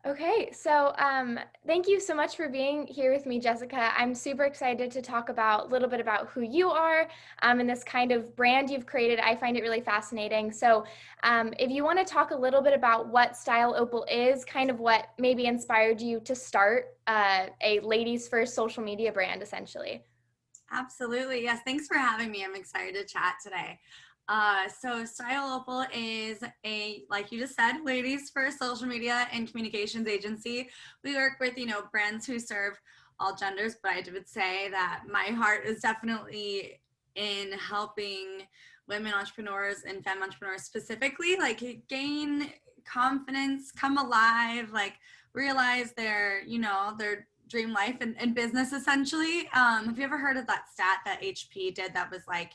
Okay, so thank you so much for being here with me, Jyssica. I'm super excited to talk about a little bit about who you are and this kind of brand you've created. I find it really fascinating. So, if you want to talk a little bit about what Style Opal is, kind of what maybe inspired you to start a ladies' first social media brand, essentially. Absolutely. Yes. Thanks for having me. I'm excited to chat today. So Style Opal is like you just said, ladies first social media and communications agency. We work with, brands who serve all genders, but I would say that my heart is definitely in helping women entrepreneurs and femme entrepreneurs specifically, like gain confidence, come alive, like realize their dream life and business essentially. Have you ever heard of that stat that HP did that was like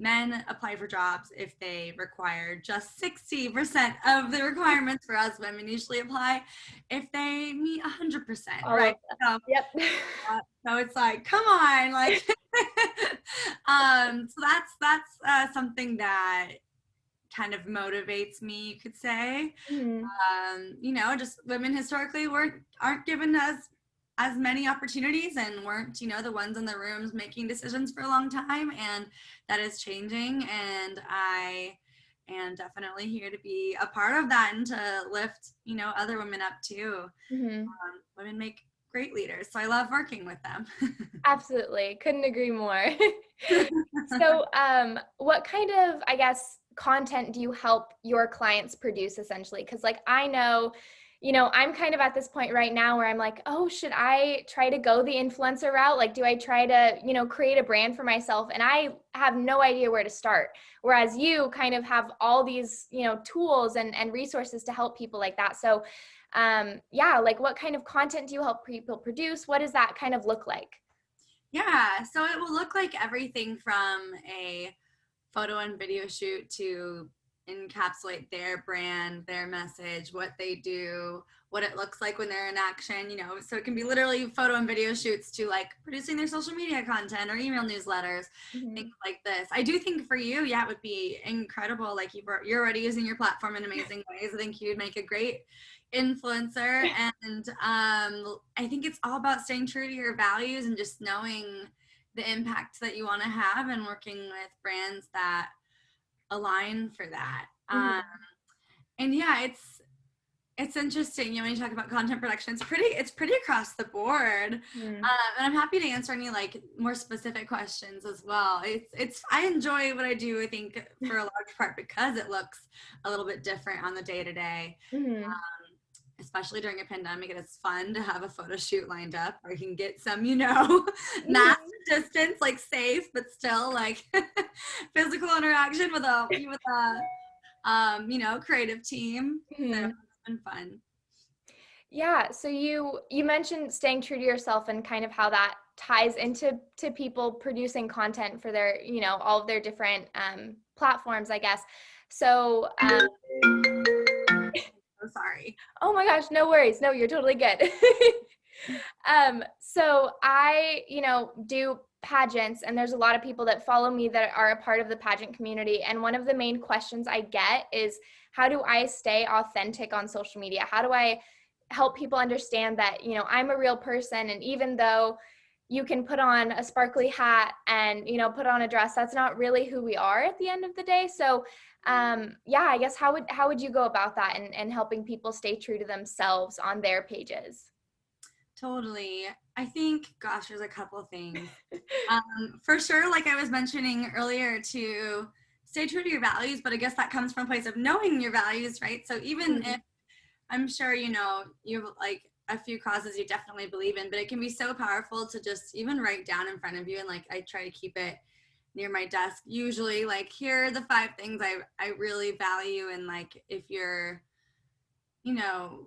men apply for jobs if they require just 60% of the requirements, for us women usually apply if they meet 100%, All right? of that. So, Yep. so it's like, come on, like, so that's something that kind of motivates me, you could say. Mhm. Just women historically aren't given as many opportunities and weren't, the ones in the rooms making decisions for a long time. And that is changing. And I am definitely here to be a part of that and to lift, other women up too. Mhm. Women make great leaders. So I love working with them. Absolutely. Couldn't agree more. So, what kind of, I guess, content do you help your clients produce essentially? Because, like, I know, I'm kind of at this point right now where I'm like, oh, should I try to go the influencer route? Like, do I try to, create a brand for myself? And I have no idea where to start. Whereas you kind of have all these, tools and resources to help people like that. So, yeah, like, what kind of content do you help people produce? What does that kind of look like? Yeah, so it will look like everything from a photo and video shoot to encapsulate their brand, their message, what they do, what it looks like when they're in action, So it can be literally photo and video shoots to like producing their social media content or email newsletters, things Mhm. like this. I do think for you, yeah, it would be incredible. Like you're already using your platform in amazing ways. I think you'd make a great influencer. And I think it's all about staying true to your values and just knowing the impact that you want to have and working with brands that align for that. Mhm. And yeah, it's interesting. When you talk about content production, it's pretty across the board. Mhm. And I'm happy to answer any like more specific questions as well. It's I enjoy what I do. I think for a large part because it looks a little bit different on the day to day. Mhm. Especially during a pandemic, and it's fun to have a photo shoot lined up where you can get some, mask Mhm. distance, like safe, but still like physical interaction with a creative team. So Mhm. it's been fun. Yeah, so you mentioned staying true to yourself and kind of how that ties into people producing content for their, all of their different platforms, I guess. So, So sorry. oh my gosh, no worries. No, you're totally good. So I, do pageants, and there's a lot of people that follow me that are a part of the pageant community. And one of the main questions I get is, how do I stay authentic on social media? How do I help people understand that, I'm a real person, and even though you can put on a sparkly hat and, put on a dress, that's not really who we are at the end of the day. So yeah, I guess how would you go about that and helping people stay true to themselves on their pages? Totally. I think, gosh, there's a couple things. For sure, like I was mentioning earlier, to stay true to your values, but I guess that comes from a place of knowing your values, right? So even if Mhm. I'm sure you have like a few causes you definitely believe in, but it can be so powerful to just even write down in front of you. And like I try to keep it near my desk. Usually, like here are the 5 things I really value, and like if you're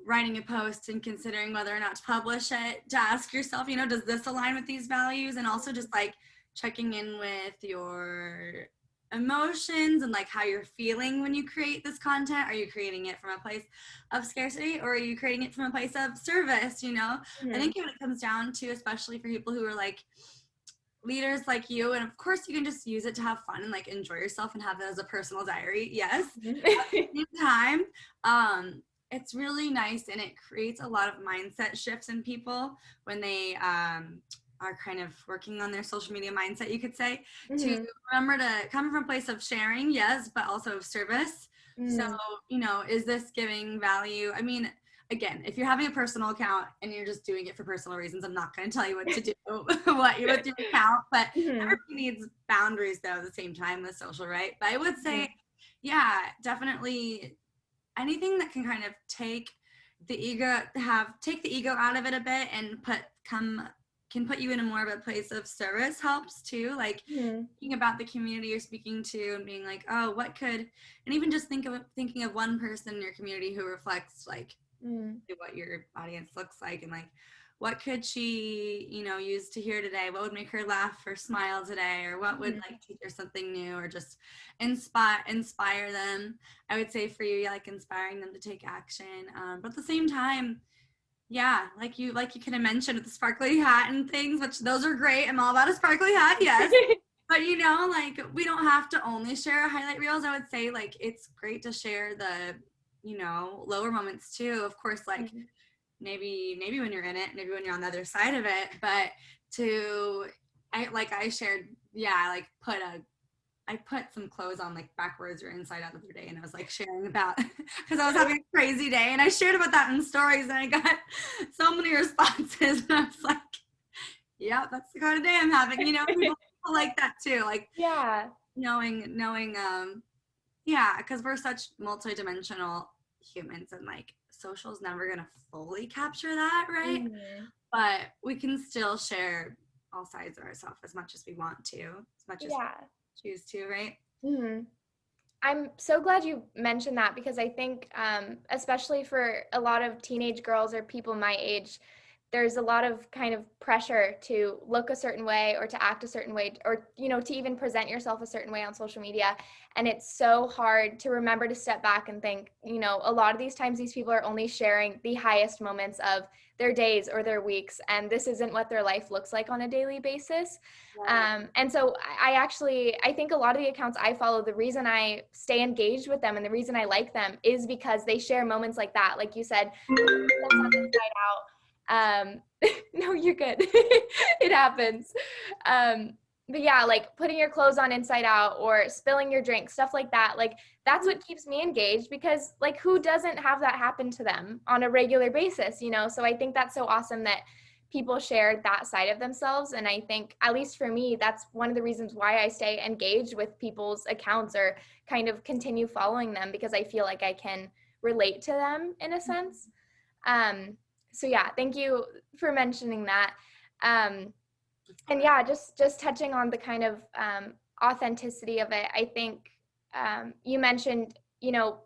writing a post and considering whether or not to publish it, to ask yourself, does this align with these values? And also just like checking in with your emotions and like how you're feeling when you create this content. Are you creating it from a place of scarcity, or are you creating it from a place of service? I Mhm. think when it comes down to, especially for people who are like leaders like you, and of course you can just use it to have fun and like enjoy yourself and have it as a personal diary, yes, Mhm. at the same time, it's really nice, and it creates a lot of mindset shifts in people when they are kind of working on their social media mindset, you could say, to Mm-hmm. remember to come from a place of sharing, yes, but also of service. So, Mm-hmm. is this giving value? I mean, again, if you're having a personal account and you're just doing it for personal reasons, I'm not going to tell you what to do with your account, but Mm-hmm. everybody needs boundaries though at the same time with social, right? But I would say, yeah, definitely anything that can kind of take the ego out of it a bit and can put you in a more of a place of service helps too. Like Mm-hmm. thinking about the community you're speaking to and being like, oh, what could, and even just thinking of one person in your community who reflects like Mm-hmm. what your audience looks like, and like what could she use to hear today, what would make her laugh or smile today, or what would like teach her something new, or just inspire them. I would say for you, like inspiring them to take action, but at the same time, yeah, like you kind of mentioned with the sparkly hat and things, which those are great. I'm all about a sparkly hat, yes. But like we don't have to only share highlight reels. I would say like it's great to share the lower moments too. Of course, like maybe when you're in it, maybe when you're on the other side of it, but I shared, yeah, I put some clothes on like backwards or inside out the other day, and I was like sharing about because I was having a crazy day, and I shared about that in stories, and I got so many responses, and I was like, yeah, that's the kind of day I'm having. People like that too, like Yeah. knowing yeah, because we're such multidimensional humans, and like social's never gonna fully capture that, right? Mm-hmm. But we can still share all sides of ourselves as much as we want to, as much as Yeah. we choose to, right? Mm-hmm. I'm so glad you mentioned that because I think, especially for a lot of teenage girls or people my age, there's a lot of kind of pressure to look a certain way or to act a certain way or, to even present yourself a certain way on social media. And it's so hard to remember to step back and think, a lot of these times these people are only sharing the highest moments of their days or their weeks. And this isn't what their life looks like on a daily basis. Yeah. And so I think a lot of the accounts I follow, the reason I stay engaged with them and the reason I like them is because they share moments like that. Like you said, inside out. No, you're good. It happens. But yeah, like putting your clothes on inside out or spilling your drink, stuff like that. Like that's what keeps me engaged because like who doesn't have that happen to them on a regular basis, So I think that's so awesome that people share that side of themselves. And I think, at least for me, that's one of the reasons why I stay engaged with people's accounts or kind of continue following them because I feel like I can relate to them in a sense. So yeah, thank you for mentioning that. And yeah, just touching on the kind of authenticity of it, I think you mentioned,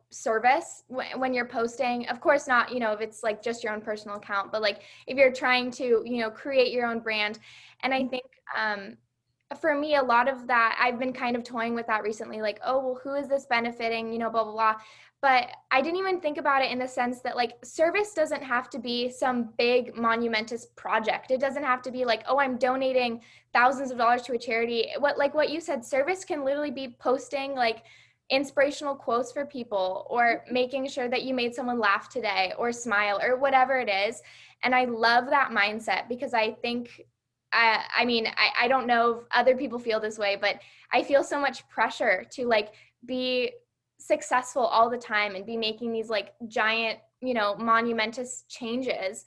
service when you're posting. Of course not, if it's like just your own personal account, but like if you're trying to, create your own brand. And I think for me, a lot of that, I've been kind of toying with that recently, like, oh, well, who is this benefiting, blah, blah, blah. But I didn't even think about it in the sense that like service doesn't have to be some big monumentous project. It doesn't have to be like, oh, I'm donating thousands of dollars to a charity. What you said, service can literally be posting like inspirational quotes for people or making sure that you made someone laugh today or smile or whatever it is. And I love that mindset because I think I don't know if other people feel this way, but I feel so much pressure to like be successful all the time and be making these like giant, monumentous changes.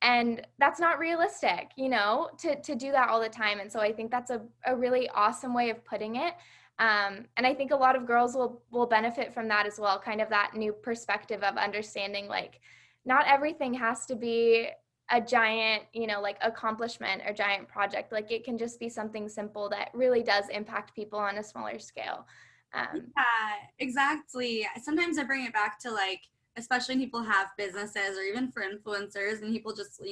And that's not realistic, to do that all the time. And so I think that's a really awesome way of putting it. And I think a lot of girls will benefit from that as well, kind of that new perspective of understanding like not everything has to be a giant, like accomplishment or giant project. Like it can just be something simple that really does impact people on a smaller scale. Yeah, exactly. Sometimes I bring it back to like, especially when people have businesses or even for influencers and people just,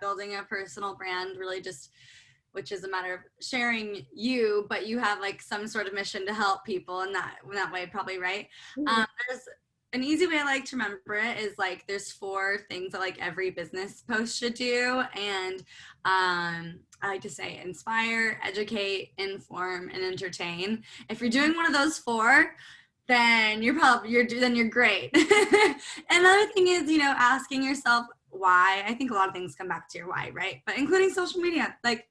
building a personal brand really just, which is a matter of sharing you, but you have like some sort of mission to help people in that way, probably, right? There's an easy way I like to remember it is like there's 4 things that like every business post should do, and I like to say inspire, educate, inform, and entertain. If you're doing one of those 4, then you're great. Another thing is, asking yourself why. I think a lot of things come back to your why, right? But including social media, like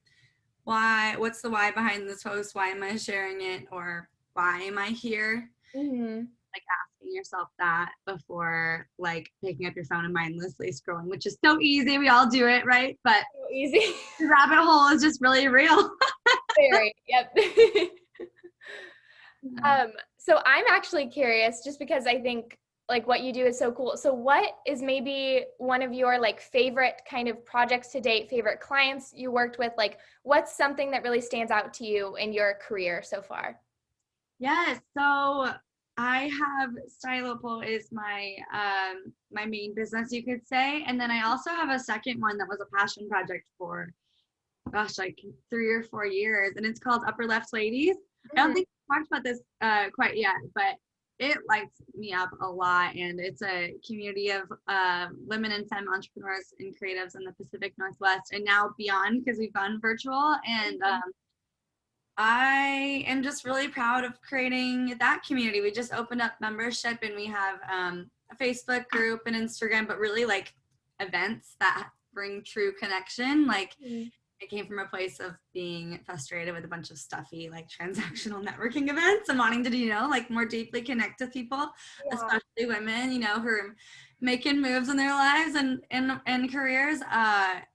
why, what's the why behind this post? Why am I sharing it? Or why am I here? Mm-hmm. Like asking yourself that before like picking up your phone and mindlessly scrolling, which is so easy. We all do it, right? But So easy. the rabbit hole is just really real. Very, yep. So I'm actually curious just because I think like what you do is so cool. So what is maybe one of your like favorite kind of projects to date, favorite clients you worked with? Like what's something that really stands out to you in your career so far? Yes, so I have Style Opal is my main business, you could say, and then I also have a second one that was a passion project for gosh, like 3 or 4 years, and it's called Upper Left Ladies. I don't Mhm. think we talked about this quite yet, but it lights me up a lot, and it's a community of women and femme entrepreneurs and creatives in the Pacific Northwest and now beyond because we've gone virtual. And I am just really proud of creating that community. We just opened up membership, and we have a Facebook group and Instagram, but really like events that bring true connection. Like Mhm. it came from a place of being frustrated with a bunch of stuffy like transactional networking events and wanting to like more deeply connect with people, Yeah. especially women, who are making moves in their lives and careers.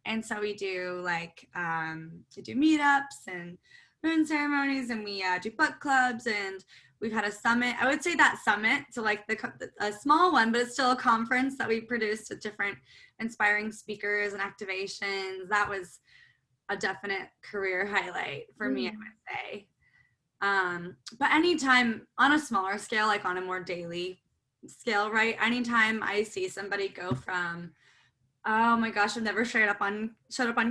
And so we do we do meetups and moon ceremonies, and we do book clubs, and we've had a summit. I would say that summit, so like a small one, but it's still a conference that we produced with different inspiring speakers and activations. That was a definite career highlight for me, I Mhm. would say. But anytime on a smaller scale, like on a more daily scale, right? Anytime I see somebody go from, oh my gosh, I've never showed up on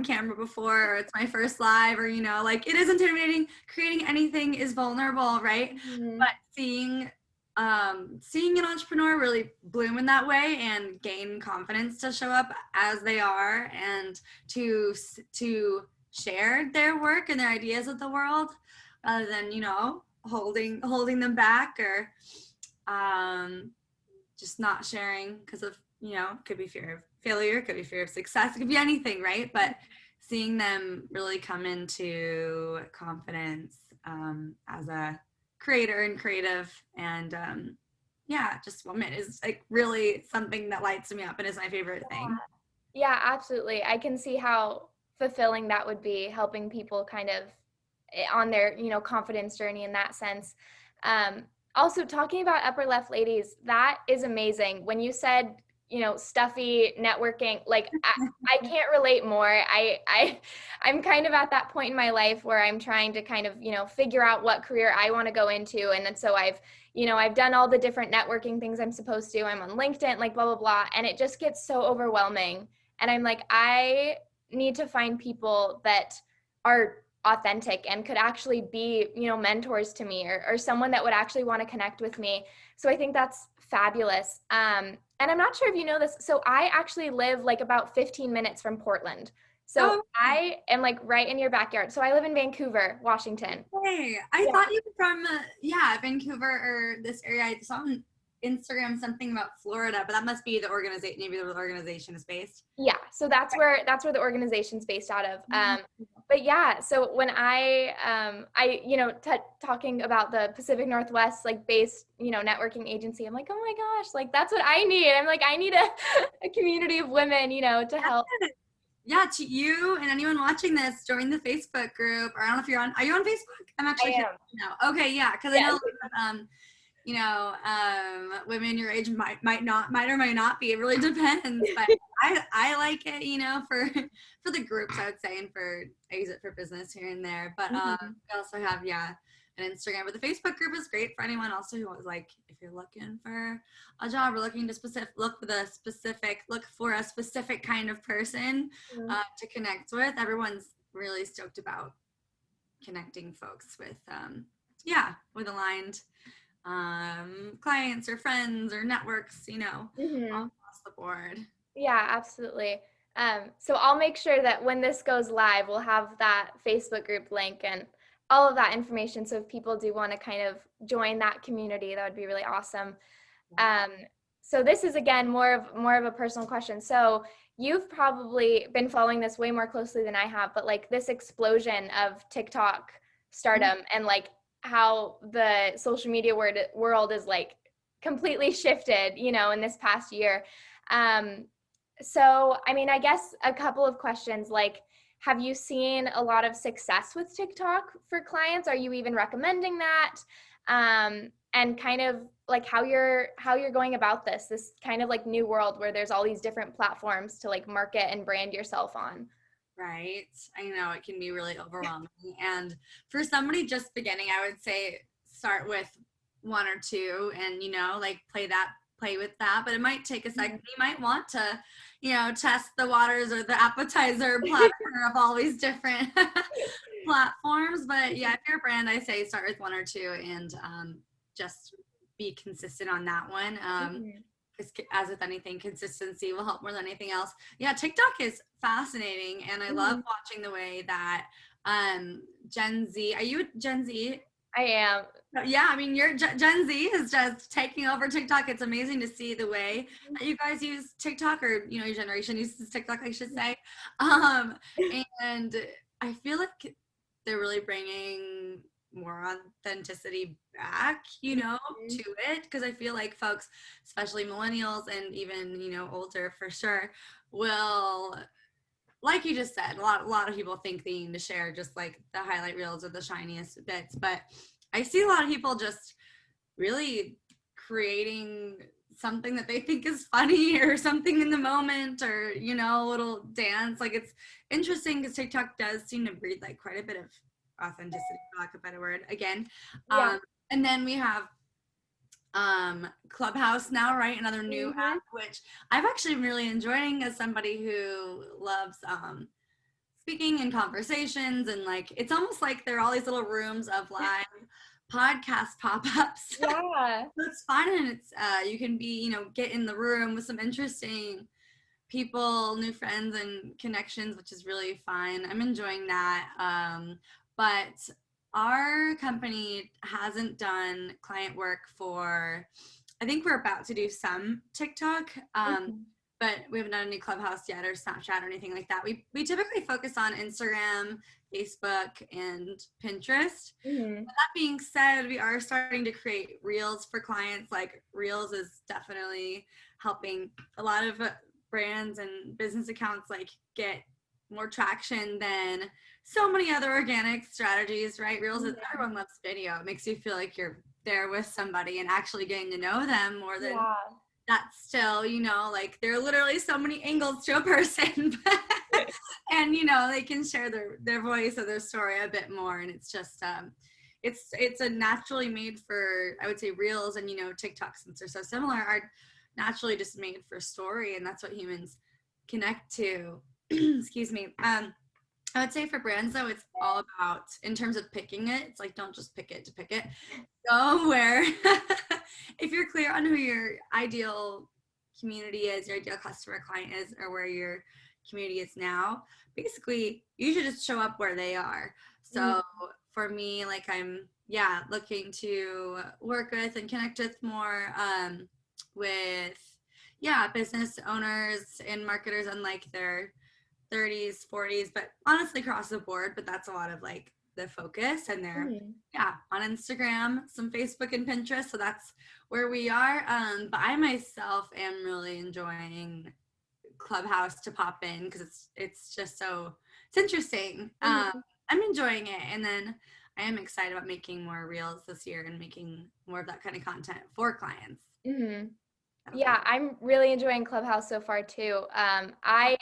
camera before, or it's my first live, or like it is intimidating. Creating anything is vulnerable, right? Mhm. But seeing an entrepreneur really bloom in that way and gain confidence to show up as they are and to share their work and their ideas with the world rather than holding them back, or um, just not sharing because of could be fear of failure, could be fear of success, it could be anything, right? But seeing them really come into confidence as a creator and creative and just woman is like really something that lights me up and is my favorite thing. Yeah, absolutely. I can see how fulfilling that would be, helping people kind of on their, confidence journey in that sense. Also, talking about Upper Left Ladies, that is amazing. When you said, stuffy networking, like I can't relate more. I'm kind of at that point in my life where I'm trying to kind of, figure out what career I want to go into. And then so I've done all the different networking things I'm supposed to. I'm on LinkedIn, like blah, blah, blah. And it just gets so overwhelming. And I'm like, I need to find people that are authentic and could actually be, mentors to me, or someone that would actually want to connect with me. So I think that's fabulous. And I'm not sure if you know this. So I actually live like about 15 minutes from Portland. So Oh, I am like right in your backyard. So I live in Vancouver, Washington. hey, I Yeah. thought you were from Vancouver or this area. I saw on Instagram something about Florida, but that must be the organization. Maybe the organization is based. Yeah, so that's where the organization's based out of. But yeah, so when talking about the Pacific Northwest like based, networking agency, I'm like, oh my gosh, like that's what I need. I'm like, I need a community of women, to help. Yeah, to you and anyone watching this, join the Facebook group. Or I don't know if are you on Facebook? I'm I actually curious am. now. Okay, yeah, because I know a Yes. lot of women your age might or might not be. It really depends. But I like it, for the groups, I would say, and I use it for business here and there. But Mhm. we also have an Instagram. But the Facebook group is great for anyone also who was like, if you're looking for a job or looking to look for a specific kind of person Mhm. to connect with. Everyone's really stoked about connecting folks with aligned clients or friends or networks, all Mhm. across the board. Yeah, absolutely. So I'll make sure that when this goes live, we'll have that Facebook group link, and all of that information. So if people do want to kind of join that community, that would be really awesome. Um, so this is again more of a personal question. So you've probably been following this way more closely than I have, but like this explosion of TikTok stardom and like how the social media world is like completely shifted, you know, in this past year. So I mean, I guess a couple of questions like, have you seen a lot of success with TikTok for clients? Are you even recommending that? And kind of like how you're going about this kind of like new world where there's all these different platforms to like market and brand yourself on. Right. I know it can be really overwhelming. And for somebody just beginning, I would say start with one or two and, you know, like play with that. But it might take a second. You might want to, you know, test the waters or the appetizer platter of all these different platforms. But yeah, if you're a brand, I say start with one or two and just be consistent on that one. As with anything, consistency will help more than anything else. Yeah, TikTok is fascinating, and I love watching the way that Gen Z. Are you Gen Z? I am. Yeah, I mean, your Gen Z is just taking over TikTok. It's amazing to see the way that you guys use TikTok, or you know, your generation uses TikTok, I should say. And I feel like they're really bringing more authenticity back, you know, to it, because I feel like folks, especially millennials and even, you know, older for sure, will, like you just said, a lot of people think they need to share just like the highlight reels or the shiniest bits, but I see a lot of people just really creating something that they think is funny or something in the moment, or you know, a little dance. Like, it's interesting because TikTok does seem to breed like quite a bit of authenticity, for lack of a better word, again. And then we have Clubhouse now, right? Another new app, which I've actually been really enjoying as somebody who loves speaking and conversations, and like it's almost like there are all these little rooms of live podcast pop-ups. Yeah. It's fun, and it's you can be, you know, get in the room with some interesting people, new friends and connections, which is really fun. I'm enjoying that. But our company hasn't done client work for, I think we're about to do some TikTok, but we haven't done any Clubhouse yet or Snapchat or anything like that. We typically focus on Instagram, Facebook, and Pinterest. That being said, we are starting to create reels for clients. Like, reels is definitely helping a lot of brands and business accounts like get more traction than so many other organic strategies, right? Reels is, everyone loves video. It makes you feel like you're there with somebody and actually getting to know them more than that. Still, you know, like there are literally so many angles to a person. And you know, they can share their voice or their story a bit more, and it's just it's a naturally made for, I would say, reels and, you know, TikTok, since they're so similar, are naturally just made for story, and that's what humans connect to. Excuse me. I would say for brands, though, it's all about, in terms of picking it, it's like, don't just pick it to pick it. Go where, if you're clear on who your ideal community is, your ideal customer client is, or where your community is now, basically, you should just show up where they are. So for me, like, I'm, looking to work with and connect with more with, business owners and marketers on like their 30s, 40s, but honestly across the board. But that's a lot of like the focus, and they're on Instagram, some Facebook and Pinterest. So that's where we are. But I myself am really enjoying Clubhouse to pop in because it's just so, it's interesting. I'm enjoying it, and then I am excited about making more reels this year and making more of that kind of content for clients. Yeah, I'm really enjoying Clubhouse so far too. I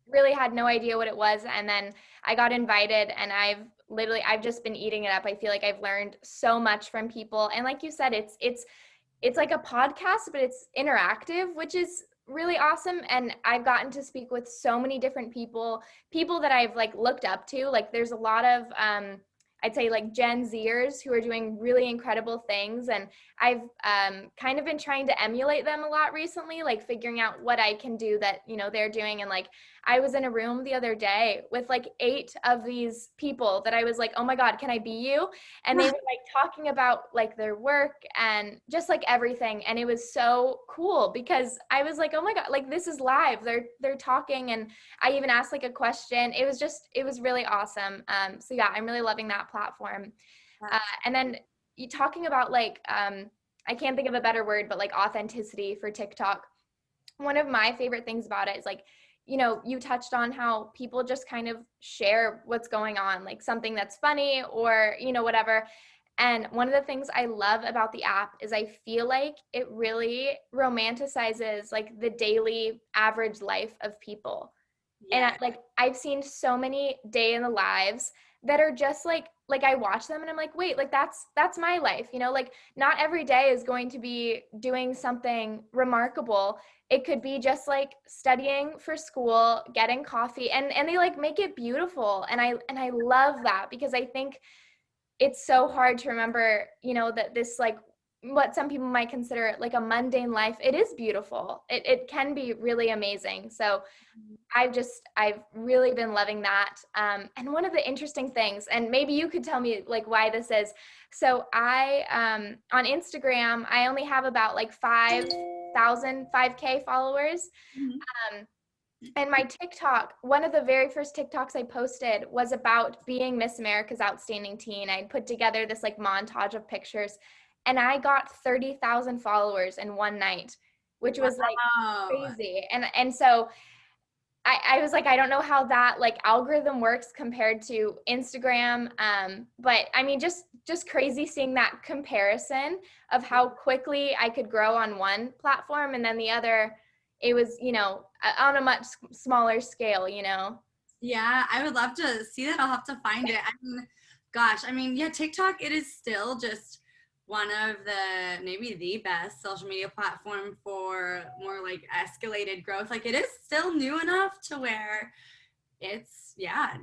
really had no idea what it was, and then I got invited, and I've just been eating it up. I feel like I've learned so much from people, and like you said, it's like a podcast, but it's interactive, which is really awesome. And I've gotten to speak with so many different people that I've like looked up to. Like, there's a lot of I'd say like Gen Zers who are doing really incredible things. And I've kind of been trying to emulate them a lot recently, like figuring out what I can do that, you know, they're doing. And like, I was in a room the other day with like 8 of these people that I was like, oh my God, can I be you? And they were like talking about like their work and just like everything. And it was so cool because I was like, oh my God, like this is live. They're talking. And I even asked like a question. It was really awesome. So yeah, I'm really loving that platform. And then you talking about like, I can't think of a better word, but like authenticity for TikTok. One of my favorite things about it is like, you know, you touched on how people just kind of share what's going on, like something that's funny or, you know, whatever. And one of the things I love about the app is I feel like it really romanticizes like the daily average life of people. And like I've seen so many day in the lives that are just like I watch them and I'm like, wait, like that's my life, you know, like not every day is going to be doing something remarkable. It could be just like studying for school, getting coffee, and they like make it beautiful. And I love that because I think it's so hard to remember, you know, that this like what some people might consider like a mundane life, it is beautiful. It can be really amazing. So I've really been loving that. And one of the interesting things, and maybe you could tell me like why this is. So I, on Instagram, I only have about like 5K followers. Um, and my TikTok, one of the very first TikToks I posted was about being Miss America's Outstanding Teen. I put together this like montage of pictures and I got 30,000 followers in one night, which was like crazy. And so I was like, I don't know how that like algorithm works compared to Instagram. But I mean, just crazy seeing that comparison of how quickly I could grow on one platform and then the other, it was, you know, on a much smaller scale, you know? Yeah, I would love to see that. I'll have to find it. I mean, gosh, I mean, yeah, TikTok, it is still just one of the maybe the best social media platform for more like escalated growth. Like it is still new enough to where it's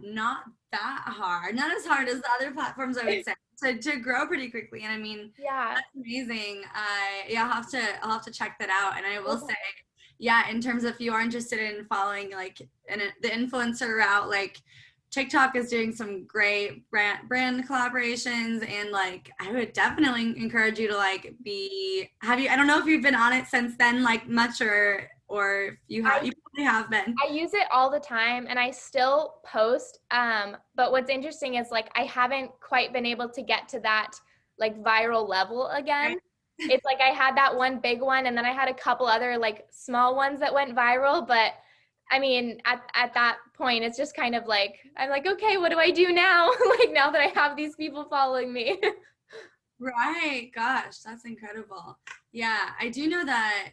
not that hard, not as hard as the other platforms I would say to grow pretty quickly. And I mean, Yeah. that's amazing. I'll have to check that out. And I will Okay. say, yeah, in terms of if you are interested in following like the influencer route, like TikTok is doing some great brand collaborations, and like I would definitely encourage you to like I don't know if you've been on it since then like much or if you probably have been. I use it all the time and I still post. But what's interesting is like I haven't quite been able to get to that like viral level again. Right. It's like I had that one big one and then I had a couple other like small ones that went viral. But I mean, at that point, it's just kind of like, I'm like, okay, what do I do now? Like now that I have these people following me. Right. Gosh, that's incredible. Yeah, I do know that.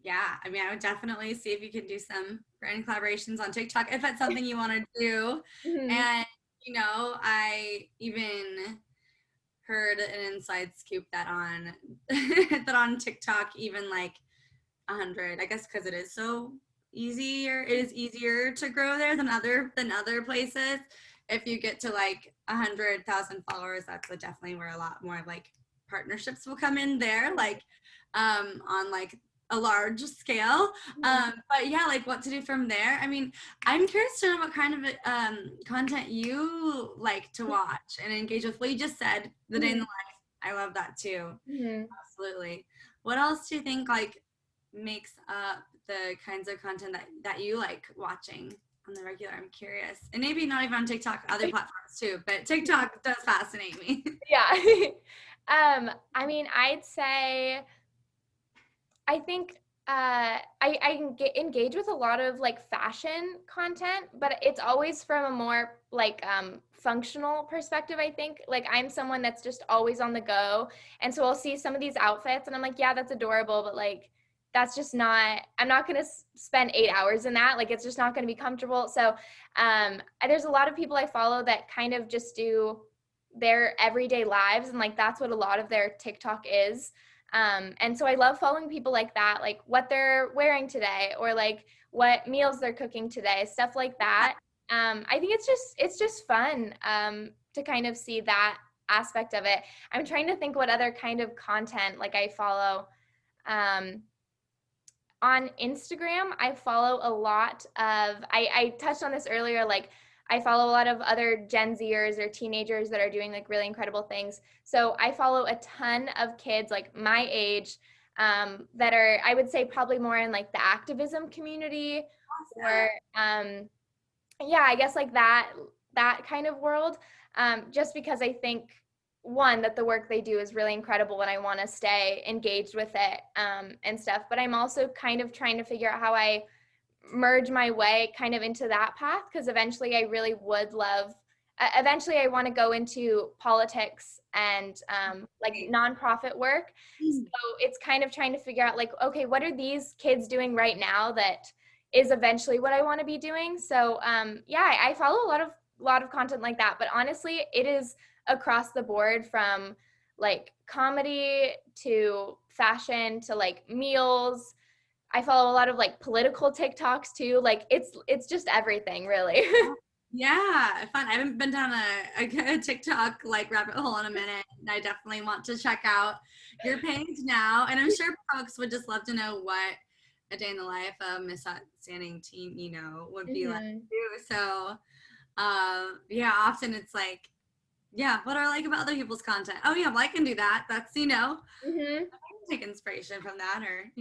Yeah, I mean, I would definitely see if you could do some brand collaborations on TikTok if that's something you want to do. Mhm. And, you know, I even heard an inside scoop that on that on TikTok, even like 100, I guess, because it is easier to grow there than other places. If you get to like 100,000 followers, that's definitely where a lot more like partnerships will come in there, like on like a large scale. But yeah, like what to do from there. I mean, I'm curious to know what kind of content you like to watch and engage with. What you just said, the day in the life. I love that too. Mhm. Absolutely. What else do you think like makes up the kinds of content that you like watching on the regular? I'm curious. And maybe not even on TikTok, other platforms too, but TikTok does fascinate me. Yeah. I mean, I'd say I think engage with a lot of like fashion content, but it's always from a more like functional perspective. I think like I'm someone that's just always on the go, and so I'll see some of these outfits, and I'm like, yeah, that's adorable, but like that's just not. I'm not gonna spend 8 hours in that. Like it's just not gonna be comfortable. So there's a lot of people I follow that kind of just do their everyday lives, and like that's what a lot of their TikTok is. And so I love following people like that, like what they're wearing today or like what meals they're cooking today, stuff like that. I think it's just fun. to kind of see that aspect of it. I'm trying to think what other kind of content like I follow. On Instagram, I follow a lot of, I touched on this earlier, like I follow a lot of other Gen Zers or teenagers that are doing like really incredible things. So I follow a ton of kids like my age that are, I would say, probably more in like the activism community Awesome. or yeah, I guess like that kind of world. Just because I think one that the work they do is really incredible and I want to stay engaged with it and stuff. But I'm also kind of trying to figure out how I merge my way kind of into that path because eventually I really would love. Eventually, I want to go into politics and like nonprofit work. So it's kind of trying to figure out like, okay, what are these kids doing right now that is eventually what I want to be doing. So yeah, I follow a lot of content like that. But honestly, it is across the board from like comedy to fashion to like meals. I follow a lot of like political TikToks too. Like it's just everything really. Yeah, fun. I haven't been down a TikTok like rabbit hole in a minute, and I definitely want to check out your page now. And I'm sure folks would just love to know what a day in the life of Miss Outstanding Teen, would be like Mhm. too. So, yeah, often it's like, yeah, what do I like about other people's content? Oh yeah, well I can do that. That's Mhm. I can take inspiration from that, or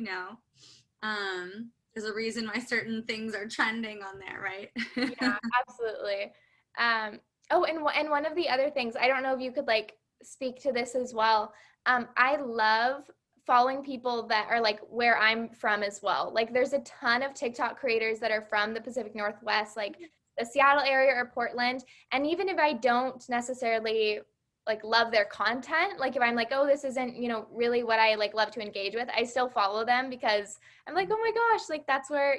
there's a reason why certain things are trending on there, right? Yeah, absolutely. Um, oh, and one of the other things, I don't know if you could like speak to this as well. I love following people that are like where I'm from as well. Like there's a ton of TikTok creators that are from the Pacific Northwest, like the Seattle area or Portland. And even if I don't necessarily like love their content, like if I'm like, oh, this isn't, really what I like love to engage with, I still follow them because I'm like, oh my gosh, like that's where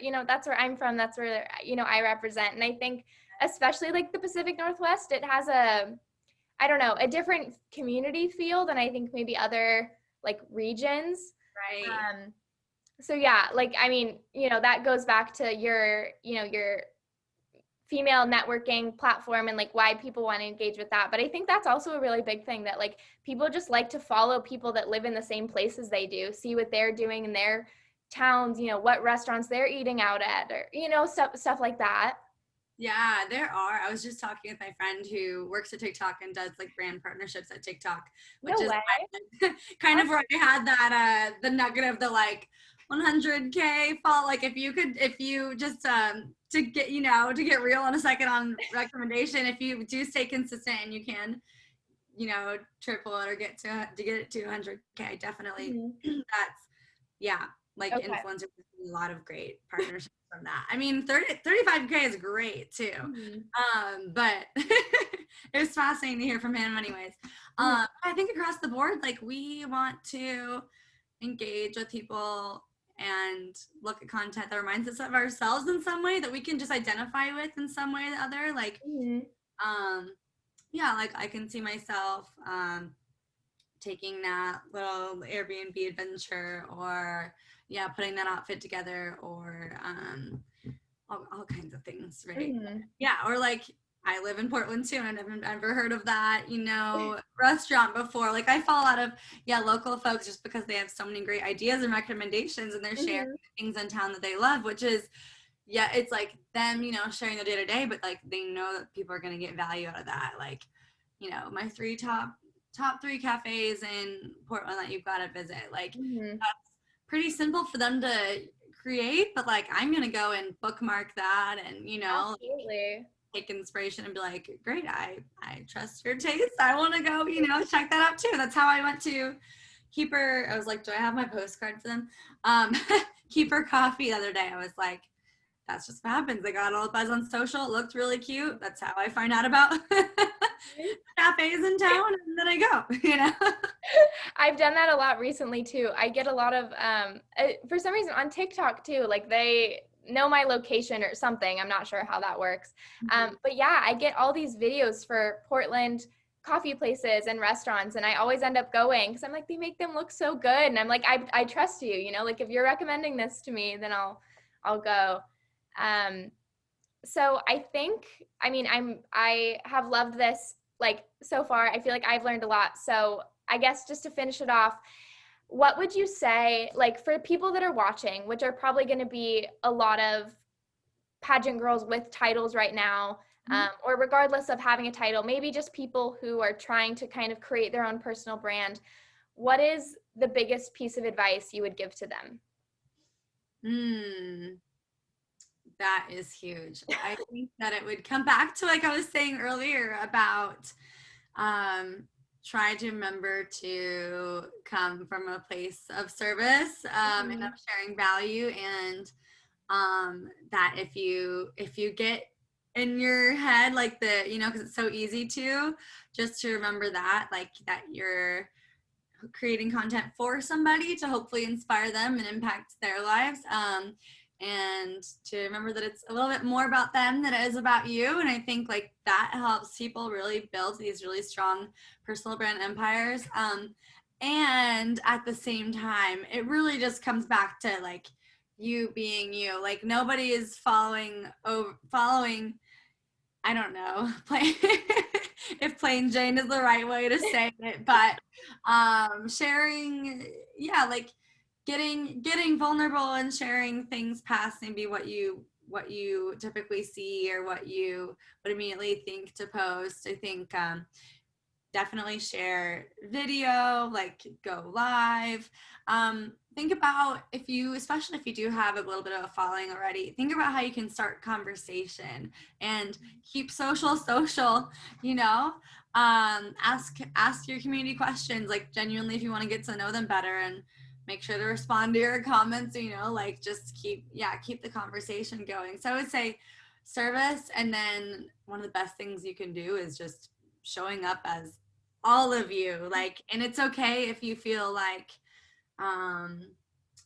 I'm from. That's where, I represent. And I think especially like the Pacific Northwest, it has I don't know, a different community feel than I think maybe other like regions. Right. Um, so yeah, like, I mean, that goes back to your female networking platform and like why people want to engage with that. But I think that's also a really big thing that like people just like to follow people that live in the same places they do, see what they're doing in their towns, what restaurants they're eating out at, or stuff like that. Yeah, there are. I was just talking with my friend who works at TikTok and does like brand partnerships at TikTok, which No is way. kind of where I had that the nugget of the like 100K fall. Like if you just to get real in a second on recommendation, if you do stay consistent and you can triple it or get it to 100K, definitely Mhm. that's yeah, like Okay. influencers, a lot of great partnerships from that. I mean, 35K is great too. Mhm. But it was fascinating to hear from him anyways. Mhm. I think across the board, like we want to engage with people and look at content that reminds us of ourselves in some way that we can just identify with in some way or the other. Like, Mhm. um, yeah, like I can see myself taking that little Airbnb adventure or yeah, putting that outfit together or all kinds of things, right? Mhm. Yeah, or like I live in Portland too, and I've never heard of that, restaurant before. Like I follow a lot of local folks just because they have so many great ideas and recommendations, and they're sharing Mhm. things in town that they love, which is it's like them, sharing the day to day, but like they know that people are gonna get value out of that. Like, my top three cafes in Portland that you've got to visit. Like Mhm. that's pretty simple for them to create, but like I'm gonna go and bookmark that and Absolutely. take inspiration and be like, great, I trust your taste. I want to go, check that out too. That's how I went to Keeper. I was like, do I have my postcard for them? Um, Keeper Coffee the other day. I was like, that's just what happens. I got all the buzz on social. It looked really cute. That's how I find out about cafes in town, and then I go. I've done that a lot recently too. I get a lot of for some reason on TikTok too, like they know my location or something. I'm not sure how that works. But yeah, I get all these videos for Portland coffee places and restaurants, and I always end up going because I'm like, they make them look so good. And I'm like, I trust you, like if you're recommending this to me, then I'll go. So I think, I mean, I have loved this like so far. I feel like I've learned a lot. So I guess just to finish it off, what would you say, like for people that are watching, which are probably going to be a lot of pageant girls with titles right now, or regardless of having a title, maybe just people who are trying to kind of create their own personal brand, what is the biggest piece of advice you would give to them? That is huge. I think that it would come back to, like I was saying earlier, about try to remember to come from a place of service, and of sharing value, and that if you get in your head, like because it's so easy to just to remember that, like that you're creating content for somebody to hopefully inspire them and impact their lives, and to remember that it's a little bit more about them than it is about you. And I think like that helps people really build these really strong personal brand empires, and at the same time it really just comes back to like you being you. Like nobody is following I don't know if plain Jane is the right way to say it, but sharing, yeah, like getting vulnerable and sharing things past maybe what you typically see or what you would immediately think to post. I think definitely share video, like go live. Think about especially if you do have a little bit of a following already, think about how you can start conversation and keep social, you know. Ask your community questions, like genuinely, if you want to get to know them better, and make sure to respond to your comments, you know, like just keep the conversation going. So I would say service, and then one of the best things you can do is just showing up as all of you, like, and it's okay if you feel like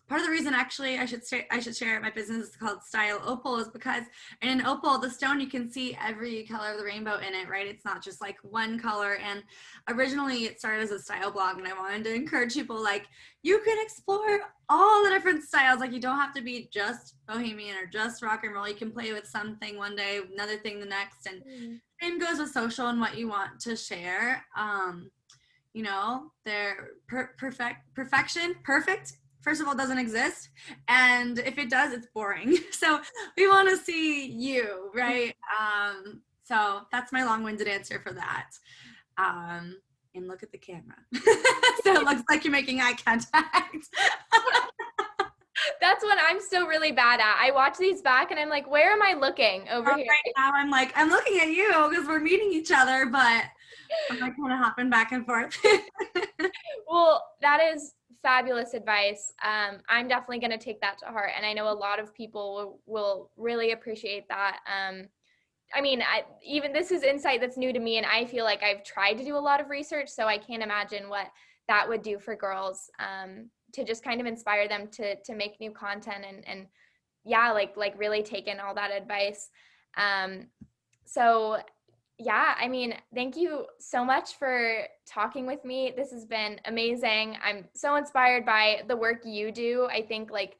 part of the reason actually I should share my business is called Style Opal is because in Opal, the stone, you can see every color of the rainbow in it, right? It's not just like one color. And originally it started as a style blog, and I wanted to encourage people, like, you can explore all the different styles. Like, you don't have to be just bohemian or just rock and roll. You can play with something one day, another thing the next. And same goes with social and what you want to share. You know, perfect, first of all, doesn't exist, and if it does, it's boring. So we want to see you, right? So that's my long-winded answer for that. And look at the camera. So it looks like you're making eye contact. That's what I'm still really bad at. I watch these back and I'm like, where am I looking over here? Right now I'm like, I'm looking at you because we're meeting each other, but I'm like kind of hopping back and forth. Well, that is fabulous advice. I'm definitely going to take that to heart. And I know a lot of people will really appreciate that. I mean, even this is insight that's new to me, and I feel like I've tried to do a lot of research, so I can't imagine what that would do for girls, to just kind of inspire them to make new content and yeah, like really take in all that advice. So yeah, I mean, thank you so much for talking with me. This has been amazing. I'm so inspired by the work you do. I think like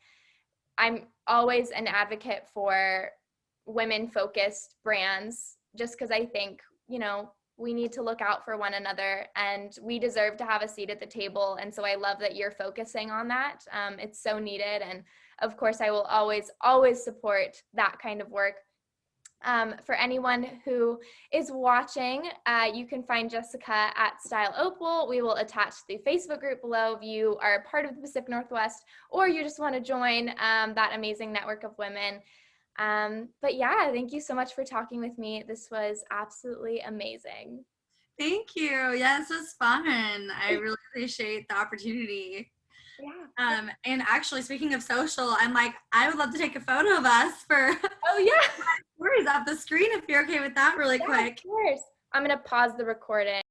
I'm always an advocate for women-focused brands, just because I think, you know, we need to look out for one another and we deserve to have a seat at the table. And so I love that you're focusing on that. It's so needed. And of course, I will always support that kind of work. For anyone who is watching, you can find Jyssica at Style Opal. We will attach the Facebook group below if you are a part of the Pacific Northwest or you just want to join that amazing network of women. But yeah, thank you so much for talking with me. This was absolutely amazing. Thank you. Yeah, this was fun. I really appreciate the opportunity. Yeah. And actually, speaking of social, I'm like, I would love to take a photo of us for Oh yeah. stories off the screen if you're okay with that really quick. Of course. I'm going to pause the recording.